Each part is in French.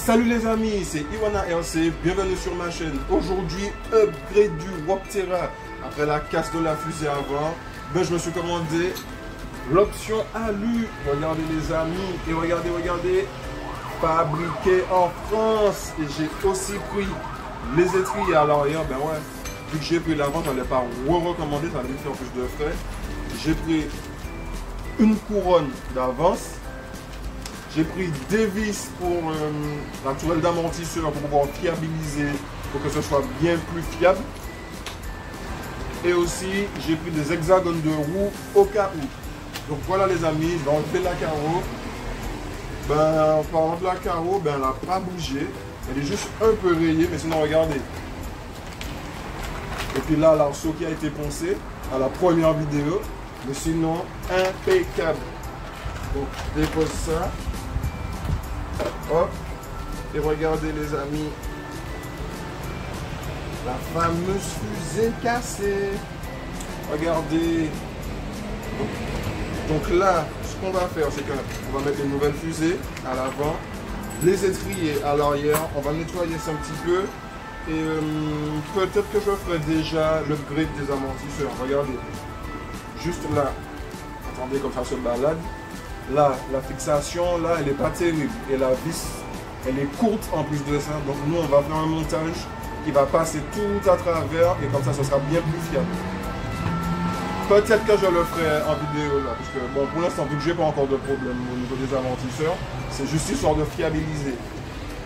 Salut les amis, c'est Iwana RC, bienvenue sur ma chaîne. Aujourd'hui, upgrade du Waptera. Après la casse de la fusée avant, je me suis commandé l'option alu. Regardez les amis, et regardez, fabriqué en France. Et j'ai aussi pris les étriers à l'arrière. Vu que j'ai pris l'avant, je n'allais pas recommander, ça allait me faire plus de frais. J'ai pris une couronne d'avance. J'ai pris des vis pour la tourelle d'amortisseur pour pouvoir fiabiliser, pour que ce soit bien plus fiable. Et aussi, j'ai pris des hexagones de roue au cas où. Donc voilà les amis, je vais enlever la carreau. En parlant de la carreau, elle n'a pas bougé. Elle est juste un peu rayée, mais sinon regardez. Et puis là, l'arceau qui a été poncé à la première vidéo. Mais sinon, impeccable. Donc je dépose ça. Hop, et regardez les amis, la fameuse fusée cassée. Regardez. Donc là, ce qu'on va faire, c'est qu'on va mettre une nouvelle fusée à l'avant, les étriers à l'arrière, on va nettoyer ça un petit peu. Et peut-être que je ferai déjà l'upgrade des amortisseurs. Regardez, juste là, attendez comme ça se balade. Là, la fixation, là, elle n'est pas terrible. Et la vis, elle est courte en plus de ça. Donc nous, on va faire un montage qui va passer tout à travers. Et comme ça, ce sera bien plus fiable. Peut-être que je le ferai en vidéo là. Parce que, bon, pour l'instant, vu que je n'ai pas encore de problème au niveau des amortisseurs, c'est juste histoire de fiabiliser.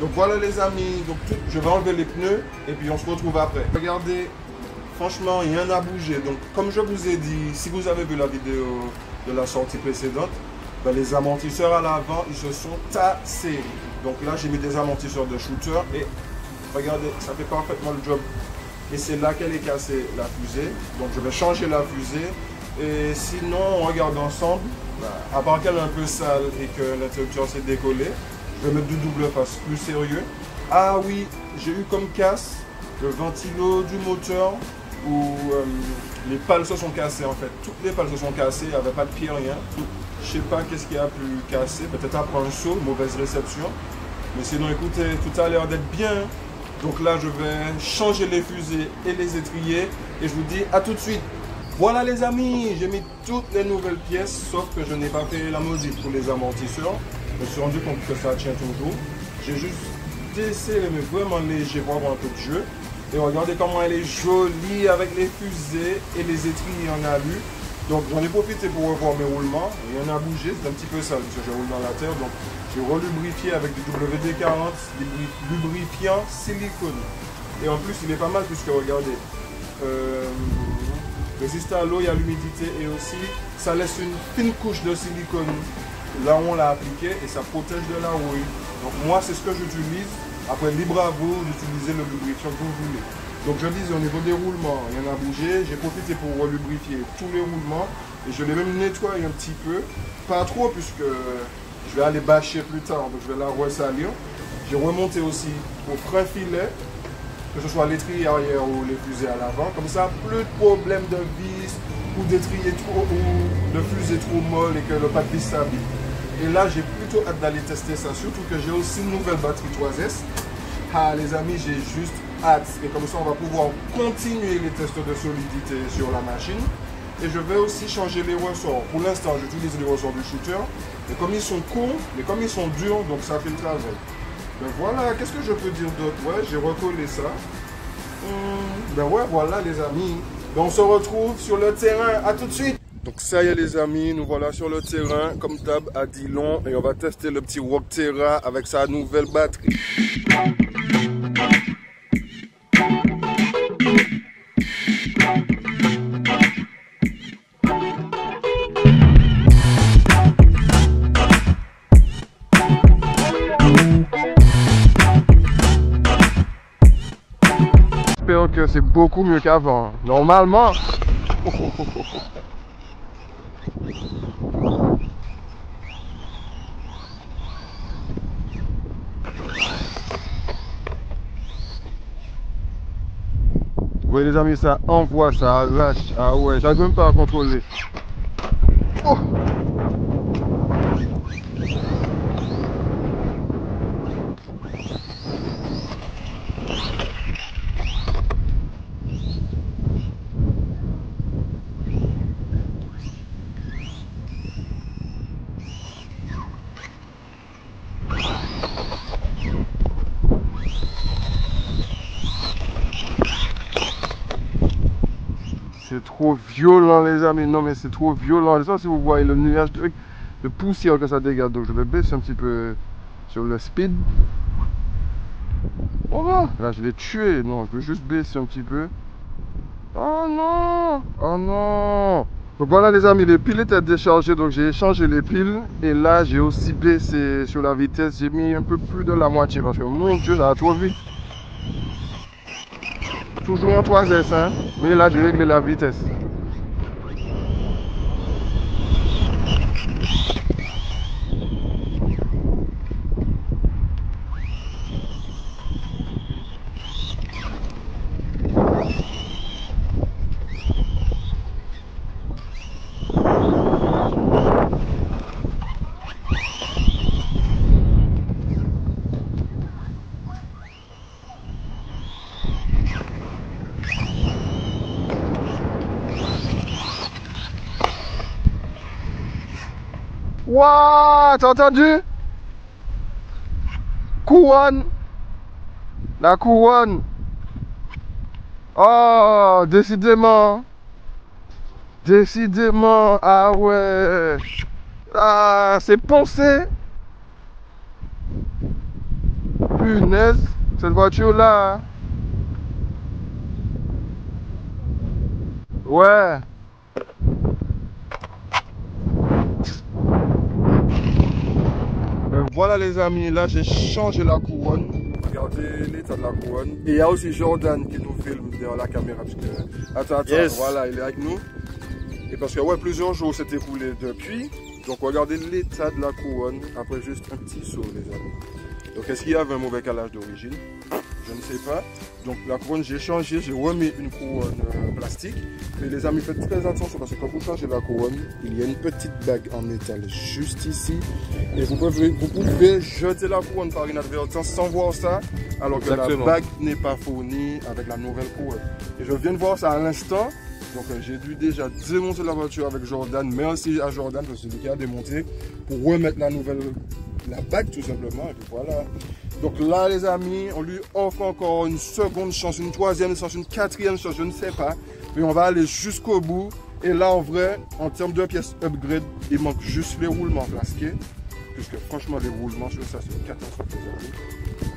Donc voilà les amis. Donc je vais enlever les pneus. Et puis on se retrouve après. Regardez, franchement, rien n'a bougé. Donc comme je vous ai dit, si vous avez vu la vidéo de la sortie précédente, les amortisseurs à l'avant, ils se sont tassés. Donc là, j'ai mis des amortisseurs de shooter et regardez, ça fait parfaitement le job. Et c'est là qu'elle est cassée, la fusée. Donc je vais changer la fusée. Et sinon, on regarde ensemble. À part qu'elle est un peu sale et que l'interrupteur s'est décollé, je vais mettre du double face plus sérieux. Ah oui, j'ai eu comme casse le ventilo du moteur où les pales se sont cassées en fait. Toutes les pales se sont cassées, il n'y avait pas de pied, rien. Je sais pas qu'est-ce qui a pu casser, peut-être après un saut, mauvaise réception. Mais sinon, écoutez, tout a l'air d'être bien. Donc là, je vais changer les fusées et les étriers. Et je vous dis à tout de suite. Voilà les amis, j'ai mis toutes les nouvelles pièces, sauf que je n'ai pas fait la modif pour les amortisseurs. Je me suis rendu compte que ça tient toujours. J'ai juste desserré, mais vraiment léger pour avoir un peu de jeu. Et regardez comment elle est jolie avec les fusées et les étriers en alu. Donc j'en ai profité pour revoir mes roulements, rien n'a bougé, c'est un petit peu sale parce que je roule dans la terre, donc j'ai relubrifié avec du WD-40, des lubrifiants silicone. Et en plus il est pas mal puisque regardez, résiste à l'eau et à l'humidité et aussi ça laisse une fine couche de silicone là où on l'a appliqué et ça protège de la rouille. Donc moi c'est ce que j'utilise, après libre à vous d'utiliser le lubrifiant que vous voulez. Donc je disais au niveau des roulements, rien n'a bougé, j'ai profité pour relubrifier tous les roulements et je l'ai même nettoyé un petit peu, pas trop puisque je vais aller bâcher plus tard, donc je vais la ressalir. J'ai remonté aussi au frein filet, que ce soit l'étrier arrière ou les fusées à l'avant, comme ça plus de problème de vis ou d'étrier trop ou de fusée trop molle et que le pas de vis s'habille. Et là j'ai plutôt hâte d'aller tester ça, surtout que j'ai aussi une nouvelle batterie 3S. Ah les amis, j'ai juste hâte. Et comme ça, on va pouvoir continuer les tests de solidité sur la machine. Et je vais aussi changer les ressorts. Pour l'instant, j'utilise les ressorts du shooter. Mais comme ils sont courts, mais comme ils sont durs, donc ça fait le travail. Ben voilà, qu'est-ce que je peux dire d'autre? Ouais, j'ai recollé ça. Ben ouais, voilà les amis. Ben on se retrouve sur le terrain. À tout de suite. Donc ça y est les amis, nous voilà sur le terrain, comme d'hab à Dillon. Et on va tester le petit Waptera avec sa nouvelle batterie. J'espère que c'est beaucoup mieux qu'avant. Normalement. Oui les amis, ça envoie, ça arrache. Ah ouais, j'arrive même pas à contrôler. Oh. c'est trop violent les amis. Non mais c'est trop violent. Ça, si vous voyez le nuage de poussière que ça dégage. Donc je vais baisser un petit peu sur le speed. Voilà. Là je l'ai tué. Non, je veux juste baisser un petit peu. Oh non. Oh non. Donc voilà les amis, les piles étaient déchargées. Donc j'ai échangé les piles. Et là j'ai aussi baissé sur la vitesse. J'ai mis un peu plus de la moitié. Parce que mon Dieu, ça va trop vite. Toujours en 3S, hein. Mais là, j'ai réglé la vitesse. Wouah, t'as entendu? Couronne. La couronne. Oh, décidément. Décidément. Ah ouais. Ah, c'est pensé. Punaise. Cette voiture-là. Ouais. Voilà les amis, là j'ai changé la couronne. Regardez l'état de la couronne. Et il y a aussi Jordan qui nous filme derrière la caméra. Parce que... Attends, yes. Voilà, il est avec nous. Et parce que ouais, plusieurs jours s'est écoulé depuis. Donc regardez l'état de la couronne après juste un petit saut les amis. Donc est-ce qu'il y avait un mauvais calage d'origine? Je ne sais pas. Donc la couronne j'ai changé, j'ai remis une couronne plastique. Mais les amis faites très attention parce que quand vous changez la couronne, il y a une petite bague en métal juste ici. Et vous pouvez jeter la couronne par inadvertance sans voir ça. Alors que la bague n'est pas fournie avec la nouvelle couronne. Et je viens de voir ça à l'instant. Donc j'ai dû déjà démonter la voiture avec Jordan. Merci à Jordan, c'est celui qui a démonté. Pour remettre la bague tout simplement. Et puis voilà. Donc là les amis, on lui offre encore une seconde chance, une troisième chance, une quatrième chance, je ne sais pas. Mais on va aller jusqu'au bout. Et là en vrai, en termes de pièces upgrade, il manque juste les roulements flasqués. Puisque franchement les roulements sur ça c'est une catastrophe les amis.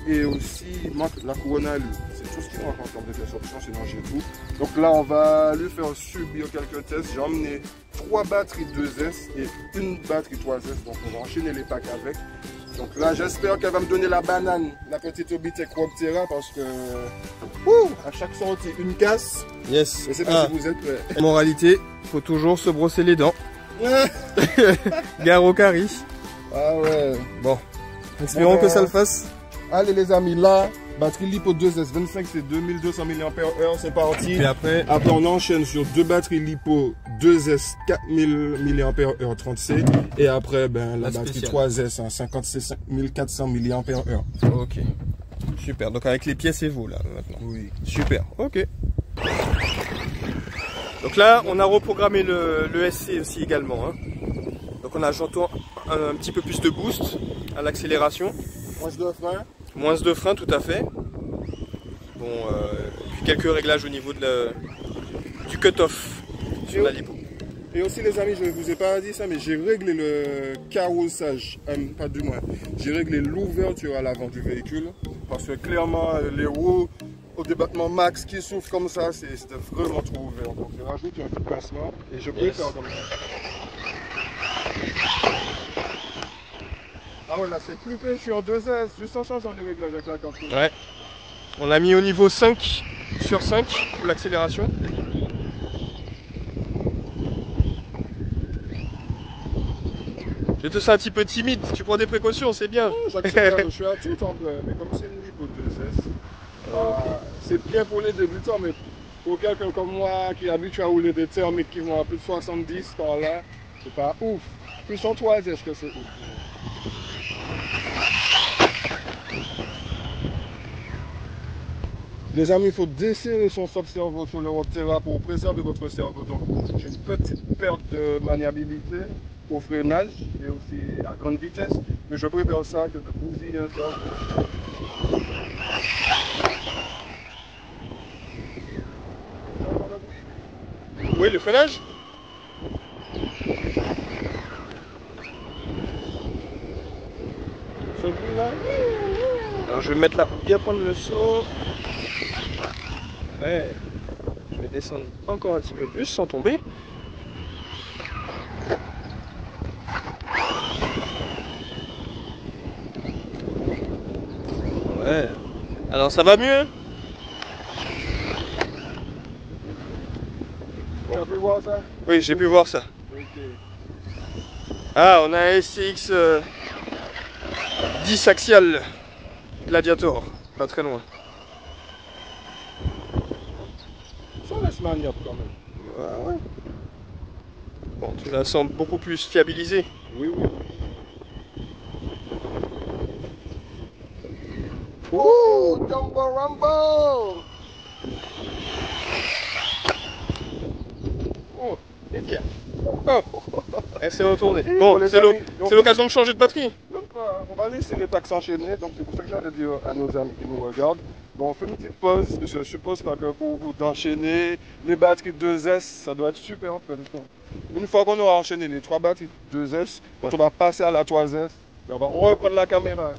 Et aussi il manque la couronne à lui. C'est tout ce qui manque en termes de pièces options, sinon j'ai tout. Donc là on va lui faire subir quelques tests. J'ai emmené 3 batteries 2S et une batterie 3S. Donc on va enchaîner les packs avec. Donc là, j'espère qu'elle va me donner la banane, la petite Obitech Waptera, parce que à chaque sortie, une casse. Yes. Je sais pas si vous êtes prêts. Moralité, faut toujours se brosser les dents. Gare au carie. Ah ouais. Bon, espérons que ça le fasse. Allez les amis, là, batterie LiPo 2S25, c'est 2200 mAh, c'est parti. Et après on enchaîne sur 2 batteries LiPo 2S 4000 mAh 30C. Et après, ben, la batterie 3S, hein, 5400 mAh. Ok. Super, donc avec les pièces Evo là maintenant. Oui. Super, ok. Donc là, on a reprogrammé le SC aussi également. Hein. Donc on a, j'entends, un petit peu plus de boost à l'accélération. Moins de frein. Moins de frein, tout à fait. Bon, puis quelques réglages au niveau du cut-off sur la lipo. Et aussi les amis, je ne vous ai pas dit ça, mais j'ai réglé le carrossage, pas du moins, j'ai réglé l'ouverture à l'avant du véhicule. Parce que clairement, les roues au débattement max qui souffrent comme ça, c'était vraiment trop ouvert. Donc je rajoute un peu de passement et je préfère comme ça. Ah ouais, là c'est plus fait, je suis en 2S, juste en changeant les réglages avec la carte. Ouais. On l'a mis au niveau 5 sur 5 pour l'accélération. Je te sens un petit peu timide, tu prends des précautions, c'est bien. Oh, j'accepte, je suis à tout en vrai, mais comme c'est une lipo 2S, c'est bien pour les débutants, mais pour quelqu'un comme moi qui est habitué à rouler des thermiques qui vont à plus de 70 par là, c'est pas ouf. Plus en 3S, est-ce que c'est ouf? Les amis, il faut desserrer son stop-cerveau sur le Waptera pour préserver votre cerveau. Donc, j'ai une petite perte de maniabilité au freinage et aussi à grande vitesse. Mais je préfère ça que de bousiller un cerveau. Oui, le freinage. Alors je vais mettre là pour bien prendre le son. Ouais. Je vais descendre encore un petit peu plus sans tomber. Ouais. Alors ça va mieux? Tu as pu voir ça? Oui, j'ai pu voir ça. Ok. Ah, on a un SCX 10 axial Gladiator, pas très loin. Ça laisse maniable quand même. Ah ouais. Bon, tu la sens beaucoup plus fiabilisée. Oui, oui. Oh, Jumbo Rumbo! oh, c'est bien. Oh, elle s'est retournée. Bon, c'est l'occasion de changer de batterie. Donc, on va laisser les taxes enchaîner, donc c'est pour ça que j'allais dire à nos amis qui nous regardent. Bon, on fait une petite pause, parce que je suppose pas que pour vous d'enchaîner les batteries 2S, ça doit être super en fait. Une fois qu'on aura enchaîné les 3 batteries 2S, quand on va passer à la 3S, on va reprendre la caméra.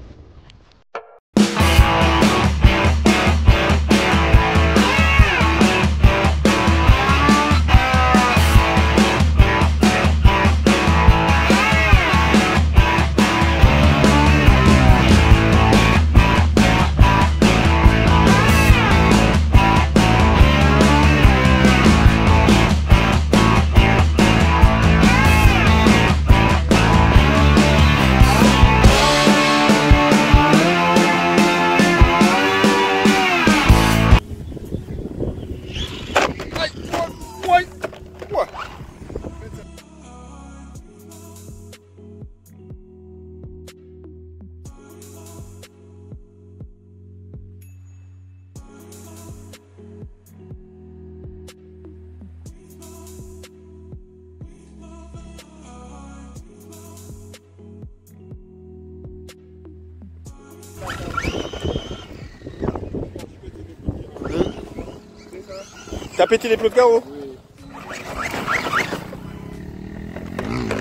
T'as pété les plots de carreau? Oui.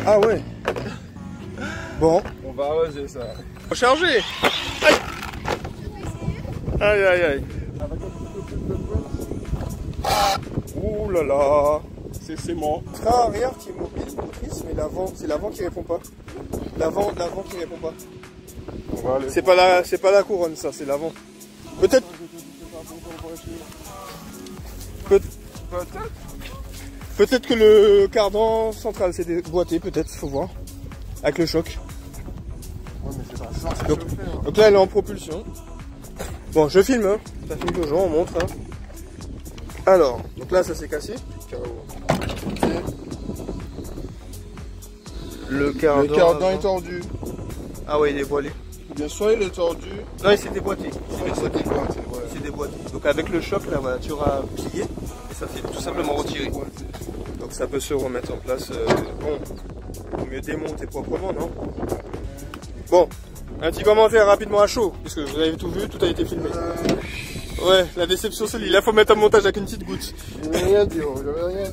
Ah ouais. Bon. On va oser ça. Faut charger. Aïe. Aïe aïe aïe. Ouh là là. C'est mon. Frein arrière qui est mobile, motrice, mais l'avant, c'est l'avant qui répond pas. L'avant qui répond pas. C'est pas la couronne ça, c'est l'avant. Peut-être. Peut-être que le cardan central s'est déboîté, peut-être, faut voir. Avec le choc. Ouais, mais c'est pas ça. Donc là elle est en propulsion. Bon, je filme, hein. Ça filme toujours, on montre. Hein. Alors, donc là ça s'est cassé. Le cardan est tordu. Ah ouais, il est voilé. Bien sûr, il est tordu. Non, il s'est déboîté. Il s'est déboîté. Il s'est déboîté. Donc avec le choc, là, voilà, tu auras plié et ça fait tout simplement retirer. Donc ça peut se remettre en place. Bon, faut mieux démonter proprement, non? Bon, un petit commentaire rapidement à chaud, puisque vous avez tout vu, tout a été filmé. Ouais, la déception c'est lui. Là, faut mettre un montage avec une petite goutte. Je vais rien dire, ouais.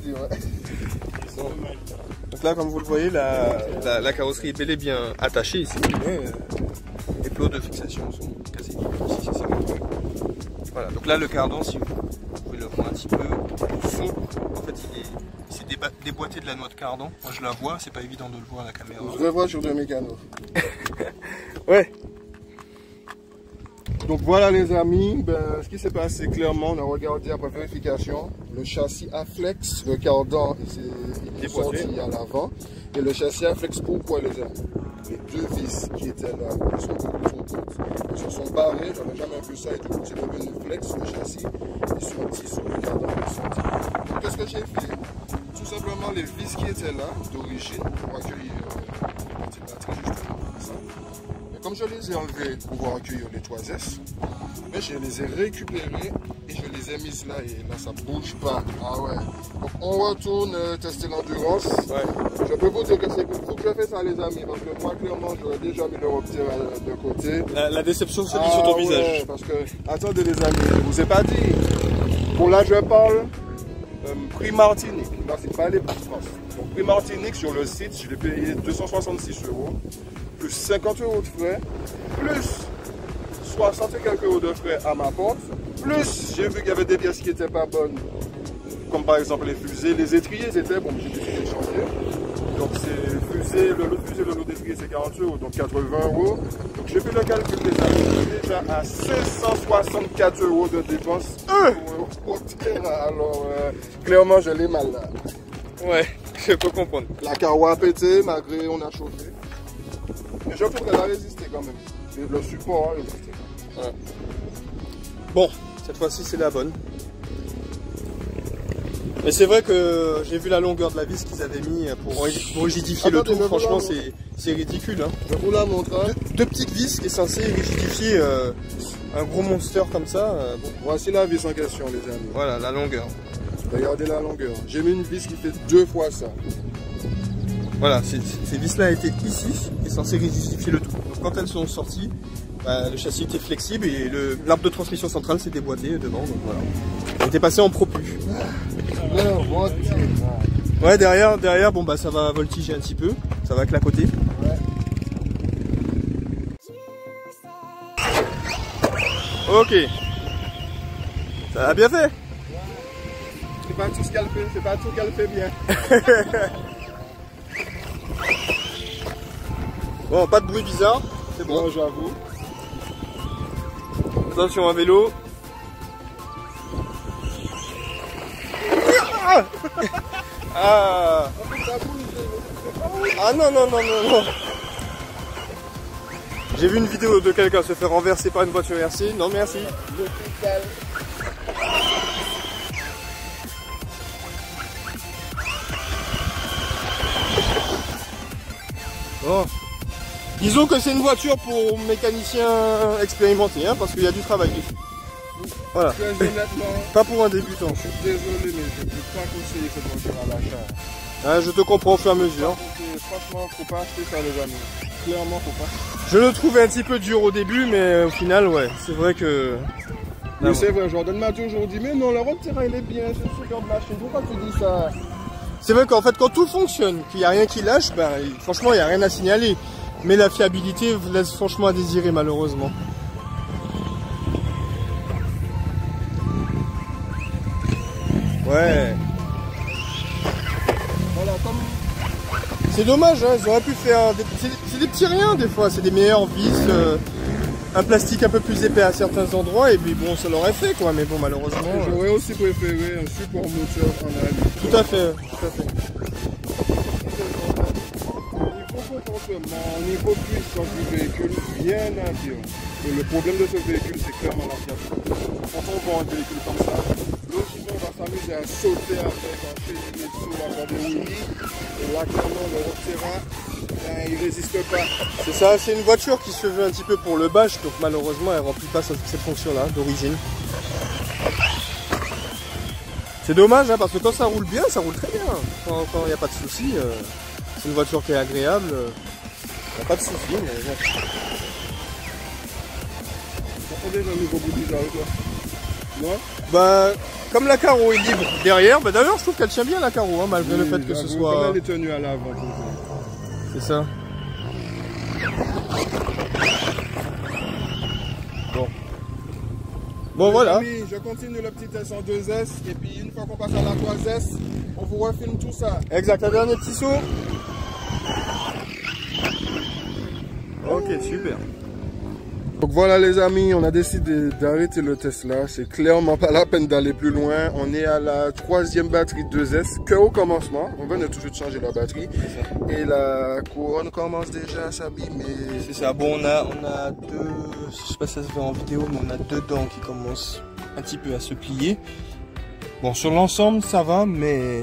Donc là, comme vous le voyez, la carrosserie est bel et bien attachée ici, mais les plots de fixation sont cassés. Ici, c'est bon. Voilà, donc là, le cardan, si vous pouvez le voir un petit peu au fond, en fait, il s'est déboîté de la noix de cardan. Moi, je la vois, c'est pas évident de le voir à la caméra. Je le vois sur deux mécanos. Ouais. Donc voilà les amis, ce qui s'est passé clairement, on a regardé après vérification, le châssis Afflex, le cardan il est sorti à l'avant, et le châssis Afflex, pourquoi les amis? Les deux vis qui étaient là, ils sont beaucoup trop courtes, ils se sont barrés, j'avais jamais vu ça et tout, c'est devenu flex le châssis, ils sont petits sur le cardan, ils sont petits. Qu'est-ce que j'ai fait? Tout simplement les vis qui étaient là, d'origine, pour accueillir la petite batterie justement, ça. Comme je les ai enlevés pour pouvoir accueillir les 3S, mais je les ai récupérés et je les ai mises là et là ça bouge pas. Ah ouais. Donc on retourne tester l'endurance. Ouais. Je peux vous dire que c'est pour que je fais ça les amis, parce que moi clairement j'aurais déjà mis le reptile de côté. La déception se lit sur ton visage. Parce que, attendez les amis, je vous ai pas dit. Pour là je parle, prix Martinique. Là, c'est pas les prix France. Donc, prix Martinique sur le site, je l'ai payé 266 €, plus 50 € de frais, plus 60 et quelques € de frais à ma porte, plus j'ai vu qu'il y avait des pièces qui n'étaient pas bonnes, comme par exemple les fusées, les étriers étaient bons, j'ai décidé de changer. Donc c'est fusée, le lot de fusée, le lot d'étrier c'est 40 €, donc 80 €. Donc j'ai fait le calcul des amis, je suis déjà à 564 € de dépenses au terrain. Alors clairement je l'ai mal là. Ouais, je peux comprendre. La carreau a pété malgré on a chauffé. Mais je trouve qu'elle a résisté quand même. Le support a résisté. Ouais. Bon, cette fois-ci c'est la bonne. Mais c'est vrai que j'ai vu la longueur de la vis qu'ils avaient mis pour rigidifier le tout. Franchement, c'est ridicule. Hein. Je vous la montre. Hein. Deux petites vis qui est censées rigidifier un gros monster comme ça. Bon. Voici la vis en question, les amis. Voilà, la longueur. Regardez la longueur. J'ai mis une vis qui fait 2 fois ça. Voilà, ces vis-là étaient ici et censées rigidifier le tout. Donc quand elles sont sorties, bah, le châssis était flexible et l'arbre de transmission centrale s'est déboîté devant. Donc voilà. Il était passé en propu. Ouais, derrière, bon bah ça va voltiger un petit peu, ça va clacoter. Ouais. Ok. Ça a bien fait. C'est pas tout ce qu'elle fait, c'est pas tout qu'elle fait bien. Bon, pas de bruit bizarre, c'est bon. Bon, j'avoue. Attention à vélo. Ah. Ah non. J'ai vu une vidéo de quelqu'un se faire renverser par une voiture RC. Non merci. Bon. Disons que c'est une voiture pour mécaniciens expérimentés, hein, parce qu'il y a du travail dessus. Voilà. Pas pour un débutant. Je suis désolé, mais je ne peux pas conseiller cette voiture à l'achat. Ah, je te comprends au fur et à mesure. Franchement, faut pas acheter ça, les amis. Clairement, faut pas. Je le trouvais un petit peu dur au début, mais au final, ouais, c'est vrai que... Mais c'est vrai, Jordan m'a dit aujourd'hui, mais non, la route terrain, il est bien, c'est une superbe machine. Pourquoi tu dis ça? C'est vrai qu'en fait, quand tout fonctionne, qu'il n'y a rien qui lâche, ben, franchement, il n'y a rien à signaler. Mais la fiabilité laisse franchement à désirer, malheureusement. Ouais. Voilà, comme... C'est dommage, hein, ils auraient pu faire... C'est des petits riens, des fois. C'est des meilleures vis, un plastique un peu plus épais à certains endroits, et puis bon, ça l'aurait fait, quoi. Mais bon, malheureusement... J'aurais aussi préféré un support moteur en aluminium. Tout à fait, tout à fait. Au niveau puissance du véhicule, rien à dire. Et le problème de ce véhicule, c'est clairement l'environnement. Quand on voit un véhicule comme ça, logiquement, on va s'amuser à sauter avec, enchaîner les sauts, avoir des wheelies. Et là, clairement, le road-terrain, il résiste pas. C'est ça, c'est une voiture qui se veut un petit peu pour le bash, donc malheureusement, elle ne remplit pas cette fonction-là d'origine. C'est dommage, hein, parce que quand ça roule bien, ça roule très bien. Quand il n'y a pas de soucis. C'est une voiture qui est agréable, il n'y a pas de soucis, mais bon. Ça fait déjà un nouveau bout bizarre, toi. Non? Bah, comme la carreau est libre derrière, bah d'ailleurs je trouve qu'elle tient bien la carreau, hein, malgré le fait que ce soit... Comme elle est tenue à l'avant. C'est ça. Bon. Bon voilà. Amis, je continue le petit test en 2S, et puis une fois qu'on passe à la 3S, on vous refilme tout ça. Exact, un dernier petit saut. Ok, super. Donc voilà les amis, on a décidé d'arrêter le test là. C'est clairement pas la peine d'aller plus loin. On est à la 3e batterie 2S, que au commencement. On vient de tout de suite changer la batterie. Et la couronne commence déjà à s'abîmer. C'est ça, bon on a deux, je sais pas si ça se voit en vidéo, mais on a deux dents qui commencent un petit peu à se plier. Bon, sur l'ensemble ça va, mais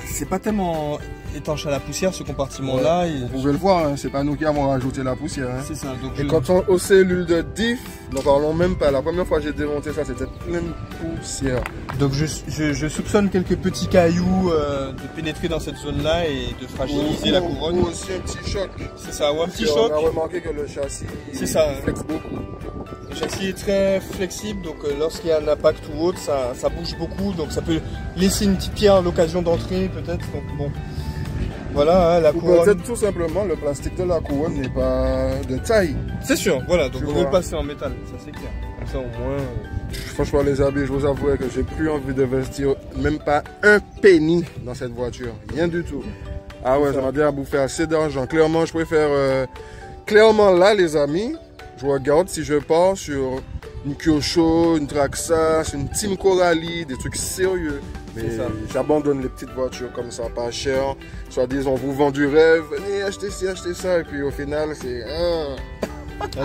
c'est pas tellement étanche à la poussière ce compartiment là. Ouais, vous pouvez le voir, hein, c'est pas nous qui avons rajouté la poussière. Hein. C'est ça. Donc et quand on aux cellules de diff, n'en parlons même pas. La première fois que j'ai démonté ça, c'était plein de poussière. Donc je soupçonne quelques petits cailloux de pénétrer dans cette zone là et de fragiliser la couronne. Ou aussi un petit choc. C'est ça, ou un petit choc. On a remarqué que le châssis c'est ça, flexe beaucoup. Le châssis est très flexible, donc lorsqu'il y a un impact ou autre, ça bouge beaucoup, donc ça peut laisser une petite pierre à l'occasion d'entrer peut-être. Donc bon, voilà, hein, la couronne. Peut-être tout simplement le plastique de la couronne n'est pas de taille. C'est sûr, voilà, donc Tu on vois. veut le passer en métal, ça c'est clair. Comme ça au moins. Franchement les amis, je vous avoue que j'ai plus envie d'investir même pas un penny dans cette voiture. Rien du tout. Ah ouais, ça m'a déjà bouffé assez d'argent. Clairement, je préfère... Clairement là les amis, je regarde si je pars sur une Kyosho, une Traxxas, une Team Coralie, des trucs sérieux. Mais j'abandonne les petites voitures comme ça, pas cher. Soit disant, on vous vend du rêve, venez acheter ci, acheter ça. Et puis au final, c'est...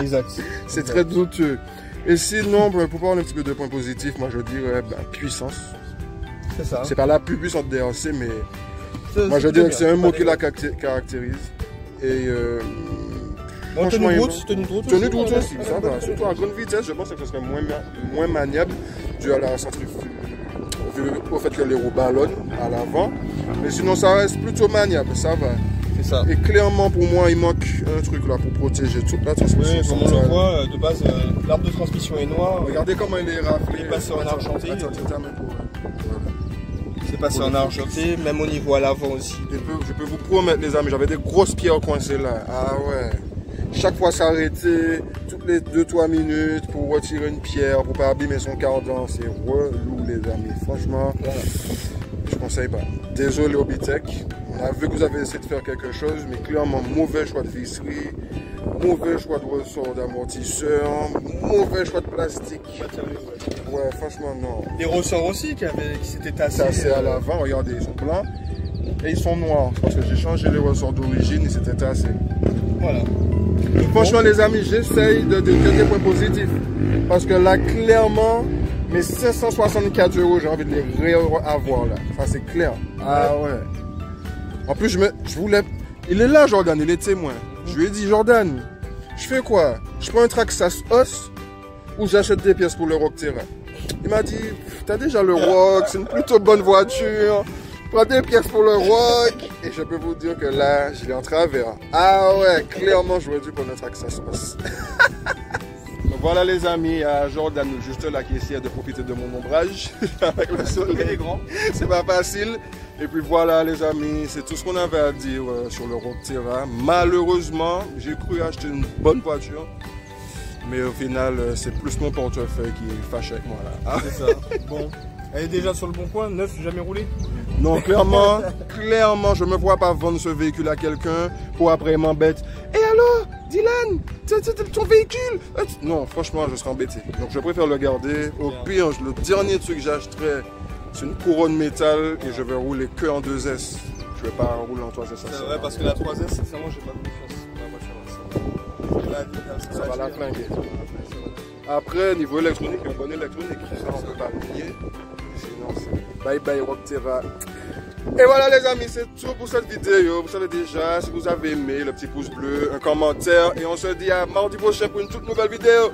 Exact. C'est très douteux. Et sinon, pour parler un petit peu de points positifs, moi je dirais puissance. C'est ça. C'est pas la plus puissante DRC, mais moi je dirais que c'est un mot qui la caractérise. Et bon, tenue de route, tenue de route aussi, ça va. Surtout à grande vitesse, je pense que ce serait moins maniable dû à la centrifuge, au fait que les roues ballonnent à l'avant. Mais sinon, ça reste plutôt maniable, ça va. C'est ça. Et clairement, pour moi, il manque un truc là pour protéger toute la transmission. Oui, comme on le voit, de base, l'arbre de transmission est noir. Regardez comment il est raflé. Il est passé en argenté. Attends, C'est passé en argenté, même au niveau à l'avant aussi. Je peux vous promettre, les amis, j'avais des grosses pierres coincées là. Ah ouais. Chaque fois s'arrêter, toutes les 2-3 minutes pour retirer une pierre, pour pas abîmer son cardan. C'est relou, les amis. Franchement, je conseille pas. Désolé Obitech. On a vu que vous avez essayé de faire quelque chose, mais clairement, mauvais choix de visserie, mauvais choix de ressort d'amortisseur, mauvais choix de plastique. Ouais, franchement, non. Les ressorts aussi qui s'étaient tassés. Tassés à l'avant, regardez, ils sont blancs et ils sont noirs. Parce que j'ai changé les ressorts d'origine, ils s'étaient tassés. Voilà. Franchement, les amis, j'essaye de dire des points positifs. Parce que là, clairement, mes 564 €, j'ai envie de les réavoir là. Ça, c'est clair. Ah ouais. En plus, je voulais... Il est là, Jordan, il est témoin. Je lui ai dit, Jordan, je fais quoi? Je prends un Traxxas Os ou j'achète des pièces pour le Rock Terra? Il m'a dit, t'as déjà le Rock, c'est une plutôt bonne voiture. Prends des pièces pour le Rock. Et je peux vous dire que là, je l'ai en travers. Ah ouais, clairement, j'aurais dû prendre un Traxxas Os. Donc voilà les amis, Jordan juste là qui essaie de profiter de mon ombrage avec le soleil. C'est pas facile. Et puis voilà les amis, c'est tout ce qu'on avait à dire sur le Rock Terra. Malheureusement, j'ai cru acheter une bonne voiture. Mais au final, c'est plus mon portefeuille qui est fâché avec moi là. C'est ça. Bon, elle est déjà sur le bon coin, neuf, jamais roulé. Non, clairement, je me vois pas vendre ce véhicule à quelqu'un pour après m'embêter. Et alors, Dylan, c'est ton véhicule? Non, franchement, je serais embêté. Donc je préfère le garder. Au pire, le dernier truc que j'achèterai, c'est une couronne métal et je vais rouler que en 2S. Je vais pas rouler en 3S. C'est vrai, parce que la 3S, sincèrement, j'ai pas confiance. Ça va la flinguer. Après, niveau électronique, un bon électronique, ça on peut pas le nier. Sinon, c'est bye bye Rock Terra. Et voilà les amis, c'est tout pour cette vidéo. Vous savez déjà, si vous avez aimé, le petit pouce bleu, un commentaire. Et on se dit à mardi prochain pour une toute nouvelle vidéo.